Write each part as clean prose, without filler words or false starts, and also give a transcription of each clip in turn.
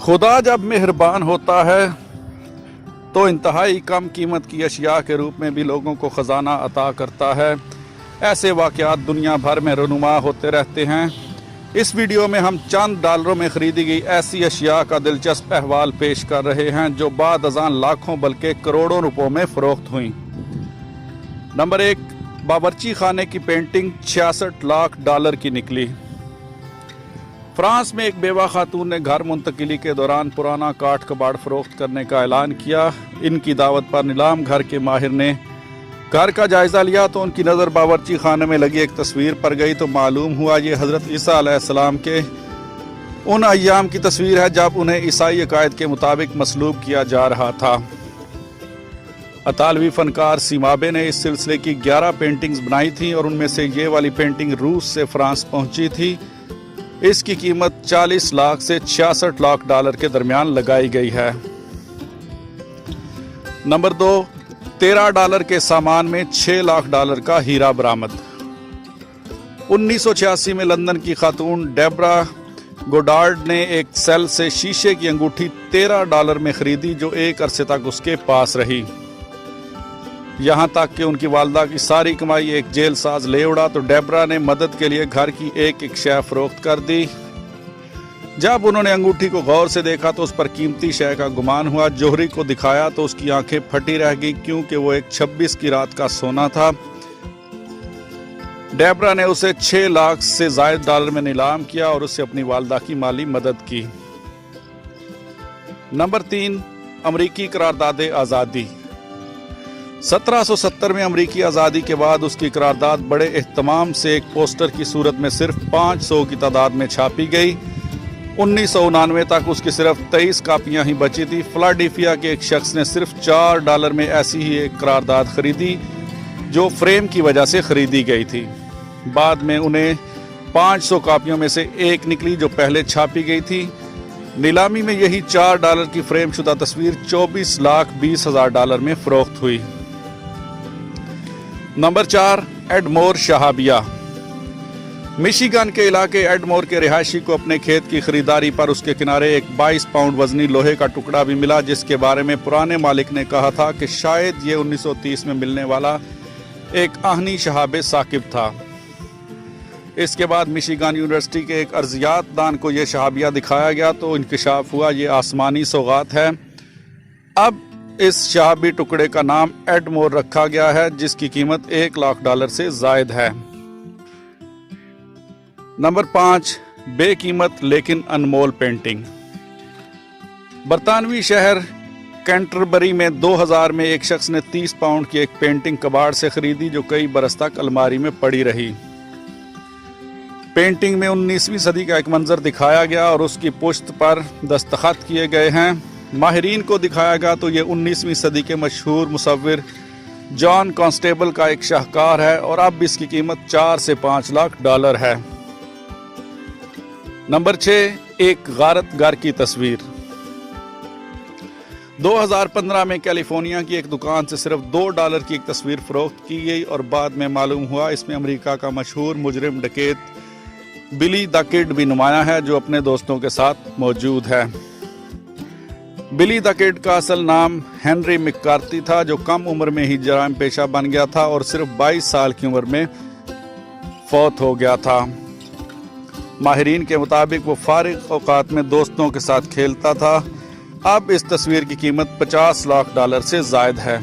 खुदा जब मेहरबान होता है तो इंतहाई कम कीमत की अशिया के रूप में भी लोगों को ख़जाना अता करता है। ऐसे वाक़यात दुनिया भर में रुनुमा होते रहते हैं। इस वीडियो में हम चंद डॉलरों में ख़रीदी गई ऐसी अशिया का दिलचस्प अहवाल पेश कर रहे हैं जो बाद अज़ान लाखों बल्कि करोड़ों रुपयों में फ़रोख्त हुई। नंबर 1, बावर्ची खाने की पेंटिंग 66 लाख डॉलर की निकली। फ्रांस में एक बेवा खातून ने घर मुंतकिली के दौरान पुराना काठ कबाड़ फरोख्त करने का ऐलान किया। इनकी दावत पर नीलाम घर के माहिर ने घर का जायज़ा लिया तो उनकी नज़र बावर्ची खाने में लगी एक तस्वीर पर गई तो मालूम हुआ ये हज़रत ईसा अलैहिस्सलाम के उन अय्याम की तस्वीर है जब उन्हें ईसाई अकायद के मुताबिक मसलूब किया जा रहा था। अतालवी फनकार सीमाबे ने इस सिलसिले की 11 पेंटिंग्स बनाई थी और उनमें से ये वाली पेंटिंग रूस से फ्रांस पहुंची थी। इसकी कीमत 40 लाख से 66 लाख डॉलर के दरमियान लगाई गई है। नंबर 2, 13 डॉलर के सामान में 6 लाख डॉलर का हीरा बरामद। 1986 में लंदन की खातून डेब्रा गोडार्ड ने एक सेल से शीशे की अंगूठी 13 डॉलर में खरीदी जो एक अरसे तक उसके पास रही। यहाँ तक कि उनकी वालदा की सारी कमाई एक जेल साज ले उड़ा तो डेब्रा ने मदद के लिए घर की एक एक शय फरोख्त कर दी। जब उन्होंने अंगूठी को गौर से देखा तो उस पर कीमती शय का गुमान हुआ। जोहरी को दिखाया तो उसकी आंखें फटी रह गई क्योंकि वो एक 26 की रात का सोना था। डेब्रा ने उसे 6 लाख से ज़ायद डॉलर में नीलाम किया और उससे अपनी वालदा की माली मदद की। नंबर 3, अमरीकी करारदाद आज़ादी। 1770 में अमरीकी आज़ादी के बाद उसकी करारदाद बड़े एहतमाम से एक पोस्टर की सूरत में सिर्फ 500 की तादाद में छापी गई। 1999 तक उसकी सिर्फ 23 कापियां ही बची थी। फिलाडेल्फिया के एक शख्स ने सिर्फ 4 डॉलर में ऐसी ही एक करारदाद खरीदी जो फ्रेम की वजह से खरीदी गई थी। बाद में उन्हें 500 कापियों में से एक निकली जो पहले छापी गई थी। नीलामी में यही 4 डॉलर की फ्रेम शुदा तस्वीर 24,20,000 डॉलर में फरोख्त हुई। नंबर 4, एडमोर शहाबिया। मिशिगन के इलाके एडमोर के रिहायशी को अपने खेत की खरीदारी पर उसके किनारे एक 22 पाउंड वजनी लोहे का टुकड़ा भी मिला जिसके बारे में पुराने मालिक ने कहा था कि शायद ये 1930 में मिलने वाला एक आहनी शहाबे साकिब था। इसके बाद मिशिगन यूनिवर्सिटी के एक अर्जियात दान को यह शहाबिया दिखाया गया तो इंकशाफ हुआ ये आसमानी सौगात है। अब इस शहाबी टुकड़े का नाम एडमोर रखा गया है जिसकी कीमत 1 लाख डॉलर से जायद है। नंबर 5, बेकीमत लेकिन अनमोल पेंटिंग। बरतानवी शहर कैंटरबरी में 2000 में एक शख्स ने 30 पाउंड की एक पेंटिंग कबाड़ से खरीदी जो कई बरस तक अलमारी में पड़ी रही। पेंटिंग में 19वीं सदी का एक मंजर दिखाया गया और उसकी पुश्त पर दस्तखत किए गए हैं। माहिरीन को दिखाया गया तो ये 19वीं सदी के मशहूर मुसव्विर जॉन कांस्टेबल का एक शाहकार है और अब इसकी कीमत 4 से 5 लाख डॉलर है। नंबर 6, एक गारत घर की तस्वीर। 2015 में कैलिफोर्निया की एक दुकान से सिर्फ 2 डॉलर की एक तस्वीर फरोख्त की गई और बाद में मालूम हुआ इसमें अमेरिका का मशहूर मुजरिम डकैत बिली द किड भी नुमाया है जो अपने दोस्तों के साथ मौजूद है। बिली द किड का असल नाम हेनरी मैककार्थी था जो कम उम्र में ही जराइम पेशा बन गया था और सिर्फ 22 साल की उम्र में फौत हो गया था। माहिरीन के मुताबिक वो फारिग औकात में दोस्तों के साथ खेलता था। अब इस तस्वीर की कीमत 50 लाख डॉलर से जायद है।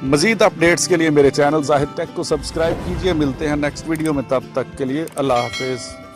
मजीद अपडेट्स के लिए मेरे चैनल जाहिद टेक को सब्सक्राइब कीजिए। मिलते हैं नेक्स्ट वीडियो में, तब तक के लिए अल्लाह हाफिज़।